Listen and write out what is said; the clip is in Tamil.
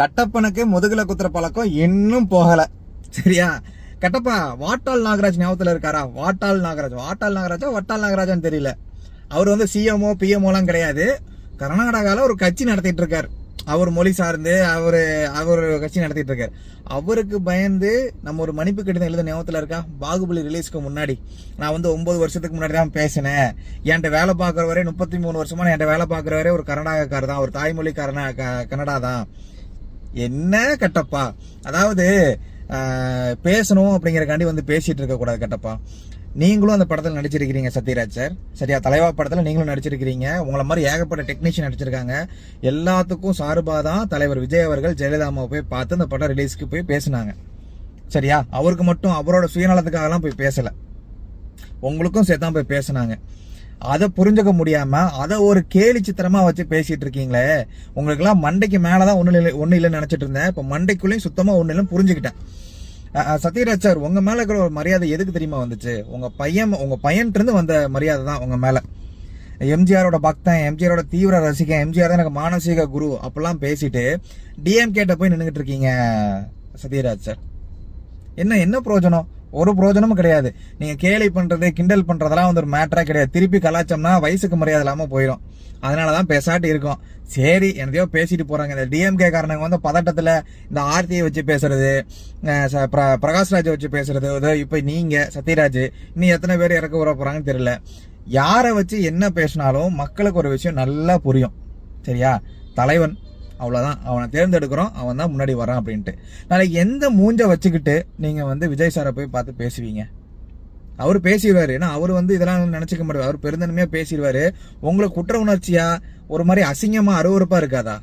கட்டப்பனுக்கு முதுகுல குத்துற பழக்கம் இன்னும் போகல. சரியா? கட்டப்பா வாட்டாள் நாகராஜ் ஞாபகத்துல இருக்காரா? வாட்டாள் நாகராஜா வட்டாள் நாகராஜான்னு தெரியல. அவர் வந்து சிஎம்ஓ பிஎம்ஓலாம் கிடையாது. கர்நாடகால ஒரு கட்சி நடத்திட்டு இருக்காரு. அவர் மொழி சார்ந்து அவர் கட்சி நடத்திட்டு இருக்காரு. அவருக்கு பயந்து நம்ம ஒரு மன்னிப்பு கடிதம் எழுத ஞாபகத்துல இருக்கா? பாகுபலி ரிலீஸ்க்கு முன்னாடி நான் வந்து 9 வருஷத்துக்கு முன்னாடி தான் பேசினேன். என்கிட்ட வேலை பார்க்குறவரே 33 வருஷமா என்கிட்ட வேலை பார்க்குறவரே ஒரு கர்நாடகாக்காரர் தான், ஒரு தாய்மொழி கன்னடா தான். என்ன கட்டப்பா, அதாவது பேசணும் அப்படிங்கறக்காண்டி வந்து பேசிட்டு இருக்க கூடாது கட்டப்பா. நீங்களும் அந்த படத்தில் நடிச்சிருக்கிறீங்க சத்யராஜ் சார். சரியா? தலைவா படத்துல நீங்களும் நடிச்சிருக்கிறீங்க. உங்களை மாதிரி ஏகப்பட்ட டெக்னீஷியன் நடிச்சிருக்காங்க. எல்லாத்துக்கும் சார்பா தான் தலைவர் விஜய் அவர்கள் ஜெயலலிதா அம்மாவை போய் பார்த்து அந்த படம் ரிலீஸ்க்கு போய் பேசினாங்க. சரியா? அவருக்கு மட்டும் அவரோட சுயநலத்துக்காகலாம் போய் பேசல, உங்களுக்கும் சேர்த்தான் போய் பேசினாங்க. அதை புரிஞ்சுக்க முடியாம அதை ஒரு கேலி சித்திரமா வச்சு பேசிட்டு இருக்கீங்களே. உங்களுக்கு எல்லாம் மண்டைக்கு மேலதான் ஒண்ணு இல்லைன்னு நினைச்சிட்டு இருந்தேன். இப்ப மண்டைக்குள்ளேயும் சுத்தமா ஒண்ணு இல்லைன்னு புரிஞ்சுக்கிட்டேன். சத்யராஜ் சார், உங்க மேல இருக்கிற ஒரு மரியாதை எதுக்கு தெரியுமா வந்துச்சு? உங்க பையன் இருந்து வந்த மரியாதை தான் உங்க மேல. எம்ஜிஆரோட பக்தன், எம்ஜிஆரோட தீவிர ரசிகன், எம்ஜிஆர் தான் எனக்கு மானசீக குரு அப்படிலாம் பேசிட்டு டிஎம்கேட்ட போய் நின்றுகிட்டு இருக்கீங்க சத்யராஜ் சார். என்ன பிரயோஜனம்? ஒரு பிரயோஜனமும் கிடையாது. நீங்க கேலி பண்றது கிண்டல் பண்றதெல்லாம் வந்து ஒரு மேட்டரா கிடையாது. திருப்பி கலாச்சோம்னா வயசுக்கு மரியாதை இல்லாம போயிடும். அதனாலதான் பேசாட்டி இருக்கும். சரி, என்னதையோ பேசிட்டு போறாங்க. இந்த டிஎம்கே காரணங்க வந்து பதட்டத்துல இந்த ஆர்த்தியை வச்சு பேசுறது, பிரகாஷ்ராஜை வச்சு பேசுறது. இப்ப நீங்க சத்யராஜ் இன்னும் எத்தனை பேர் இறக்க வர போறாங்கன்னு தெரியல. யாரை வச்சு என்ன பேசினாலும் மக்களுக்கு ஒரு விஷயம் நல்லா புரியும். சரியா? தலைவன் அவ்வளவுதான், அவனை தேர்ந்தெடுக்கிறோம், அவன் தான் முன்னாடி வரான் அப்படின்ட்டு. நாளைக்கு எந்த மூஞ்ச வச்சுக்கிட்டு நீங்க வந்து விஜய் சாரை போய் பார்த்து பேசுவீங்க? அவர் பேசிடுவாரு. ஏன்னா அவர் வந்து இதெல்லாம் நினைச்சுக்க மாட்டாரு. அவர் பெருந்தன்மையா பேசிடுவாரு. உங்களுக்கு குற்ற உணர்ச்சியா ஒரு மாதிரி அசிங்கமா அருவருப்பா இருக்காதா?